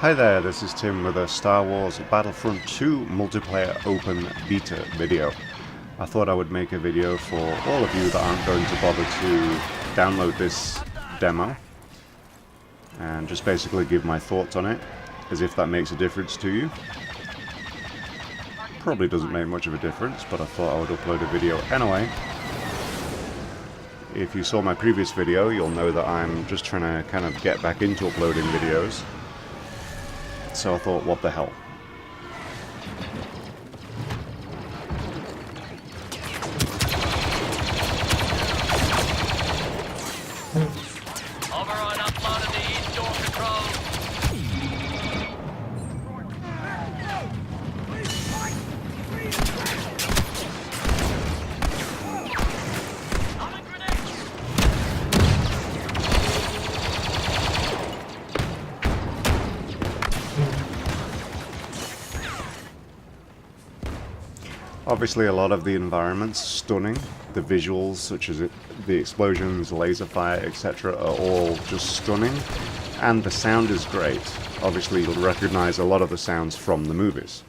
Hi there, this is Tim with a Star Wars Battlefront 2 multiplayer open beta video. I thought I would make a video for all of you that aren't going to bother to download this demo and just basically give my thoughts on it, as if that makes a difference to you. Probably doesn't make much of a difference, but I thought I would upload a video anyway. If you saw my previous video, you'll know that I'm just trying to kind of get back into uploading videos. So I thought, what the hell? Override uploaded the east door control. Obviously a lot of the environment's stunning. The visuals, such as the explosions, laser fire, etc. are all just stunning. And the sound is great. Obviously you'll recognize a lot of the sounds from the movies.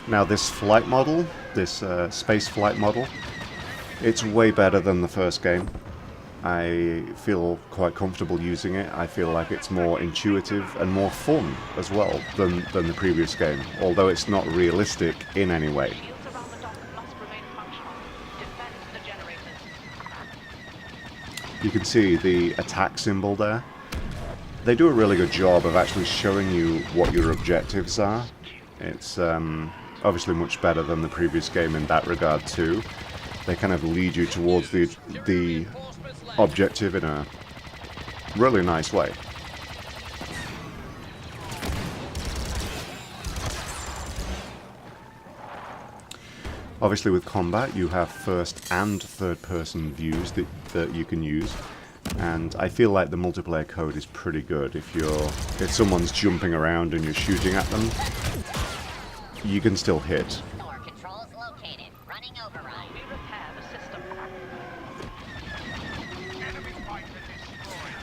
Now this flight model, this space flight model, it's way better than the first game. I feel quite comfortable using it. I feel like it's more intuitive and more fun as well than the previous game, although it's not realistic in any way. You can see the attack symbol there. They do a really good job of actually showing you what your objectives are. It's obviously much better than the previous game in that regard too. They kind of lead you towards the objective in a really nice way. Obviously with combat you have first and third person views that you can use, and I feel like the multiplayer code is pretty good. If someone's jumping around and you're shooting at them, you can still hit.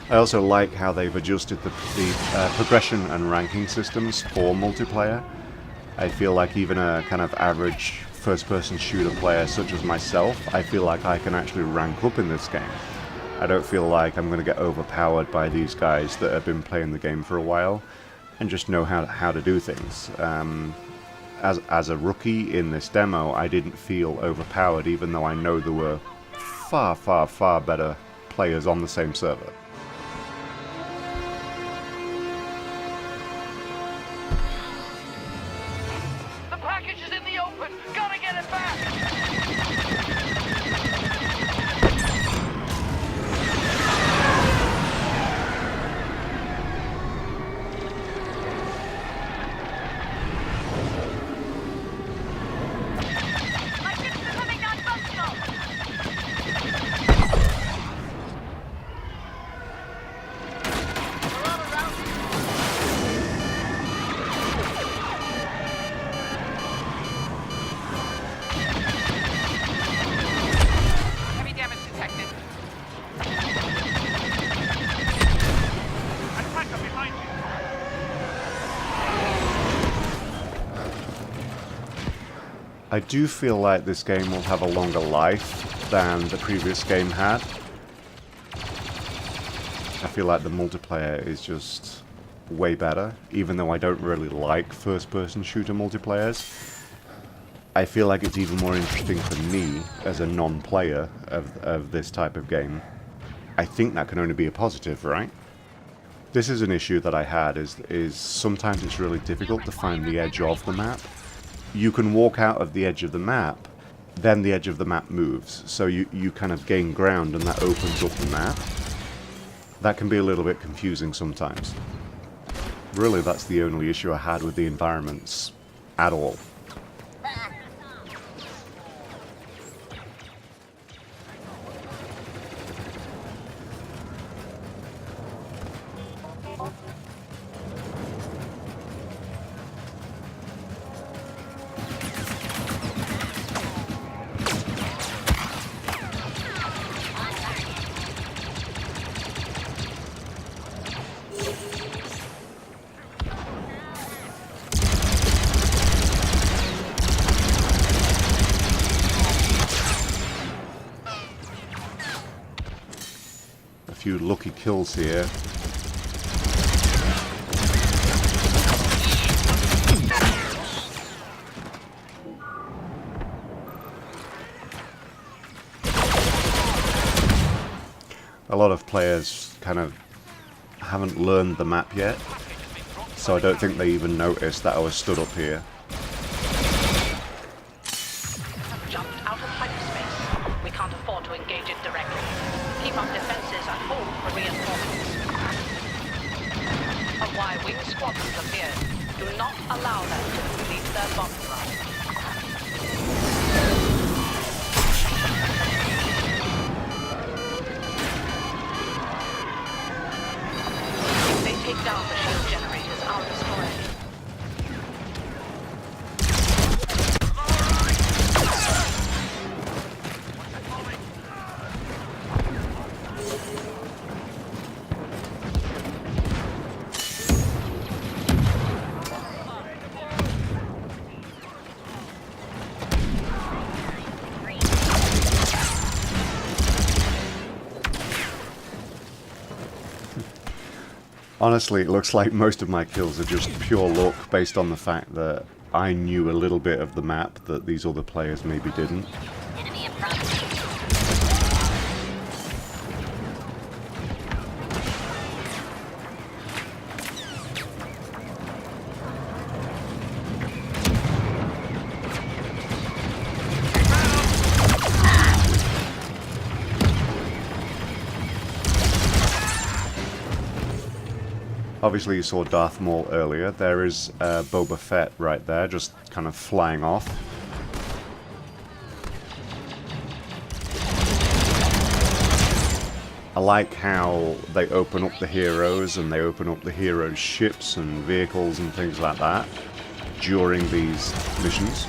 I also like how they've adjusted the progression and ranking systems for multiplayer. I feel like even a kind of average first-person shooter player such as myself, I feel like I can actually rank up in this game. I don't feel like I'm going to get overpowered by these guys that have been playing the game for a while and just know how to do things. As a rookie in this demo, I didn't feel overpowered, even though I know there were far, far, far better players on the same server. The package is in the open. Gotta get it back. I do feel like this game will have a longer life than the previous game had. I feel like the multiplayer is just way better, even though I don't really like first-person shooter multiplayers. I feel like it's even more interesting for me as a non-player of this type of game. I think that can only be a positive, right? This is an issue that I had, is sometimes it's really difficult to find the edge of the map. You can walk out of the edge of the map, then the edge of the map moves, so you kind of gain ground and that opens up the map. That can be a little bit confusing sometimes. Really, that's the only issue I had with the environments at all. few lucky kills here. A lot of players kind of haven't learned the map yet, so I don't think they even noticed that I was stood up here. Jumped out of hyperspace. We can't afford to engage it directly. Keep up defenses and hold for reinforcements. A Y-wing squadrons appeared. Do not allow them to complete their bomb run. Take down the shield generators, I'll destroy it. Honestly, it looks like most of my kills are just pure luck based on the fact that I knew a little bit of the map that these other players maybe didn't. Obviously you saw Darth Maul earlier. There is Boba Fett right there, just kind of flying off. I like how they open up the heroes and they open up the heroes' ships and vehicles and things like that during these missions.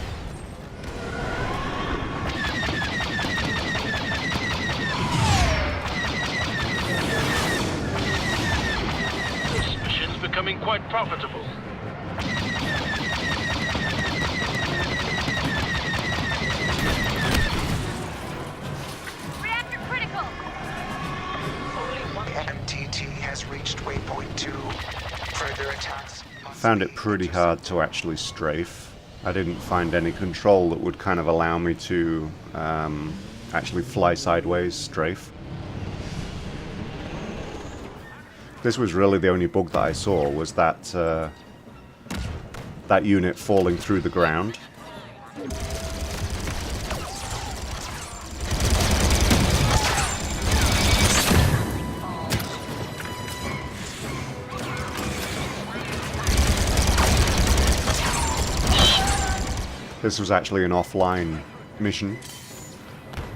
Becoming quite profitable. Reactor critical! MTT has reached waypoint 2. Further attacks. Found it pretty hard to actually strafe. I didn't find any control that would kind of allow me to actually fly sideways, strafe. This was really the only bug that I saw, was that that unit falling through the ground. This was actually an offline mission.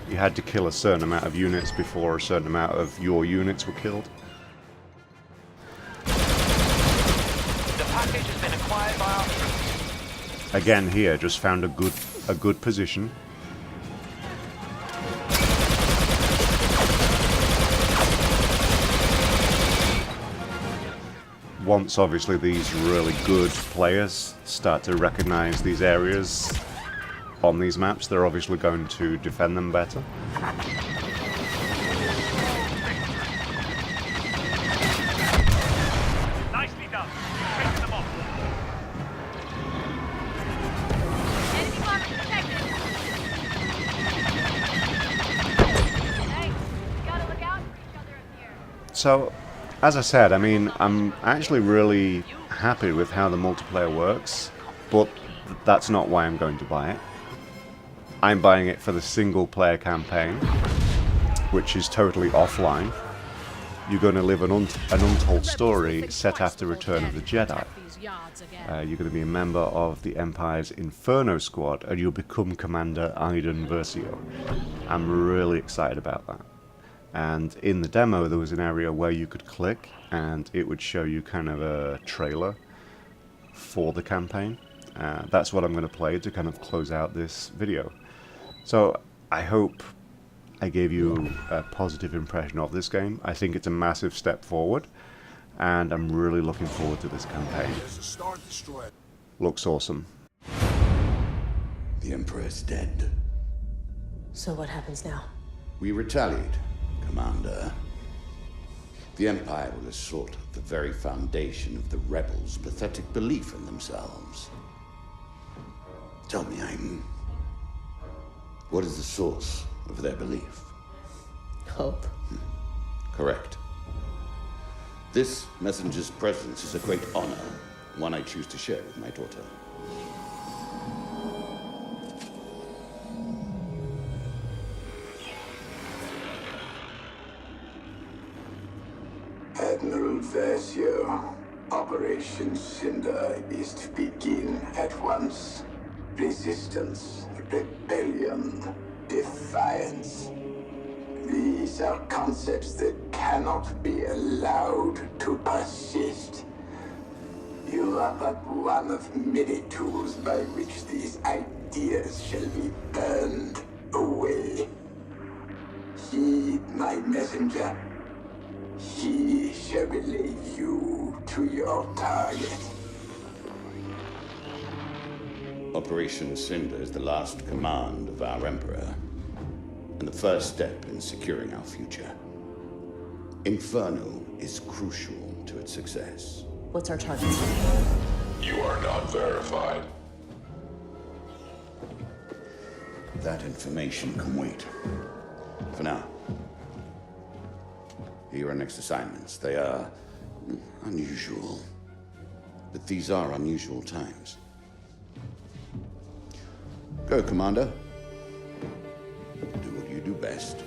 You had to kill a certain amount of units before a certain amount of your units were killed. Package has been acquired by our troops. Again here, just found a good position. Once obviously these really good players start to recognize these areas on these maps, they're obviously going to defend them better. So, as I said, I mean, I'm actually really happy with how the multiplayer works, but that's not why I'm going to buy it. I'm buying it for the single player campaign, which is totally offline. You're going to live an untold story set after Return of the Jedi. You're going to be a member of the Empire's Inferno Squad, and you'll become Commander Iden Versio. I'm really excited about that. And in the demo there was an area where you could click and it would show you kind of a trailer for the campaign. That's what I'm going to play to kind of close out this video. So I hope I gave you a positive impression of this game. I think it's a massive step forward and I'm really looking forward to this campaign. Looks awesome. The Emperor is dead. So what happens now? We retaliate, Commander. The Empire will assault the very foundation of the rebels' pathetic belief in themselves. Tell me, Aiden, what is the source of their belief? Hope. Correct. This messenger's presence is a great honor, one I choose to share with my daughter. Admiral Versio, Operation Cinder is to begin at once. Resistance, rebellion, defiance. These are concepts that cannot be allowed to persist. You are but one of many tools by which these ideas shall be burned away. Heed my messenger. He shall relay you to your target. Operation Cinder is the last command of our Emperor, and the first step in securing our future. Inferno is crucial to its success. What's our target? You are not verified. That information can wait. For now. Here are our next assignments. They are unusual. But these are unusual times. Go, Commander. Do what you do best.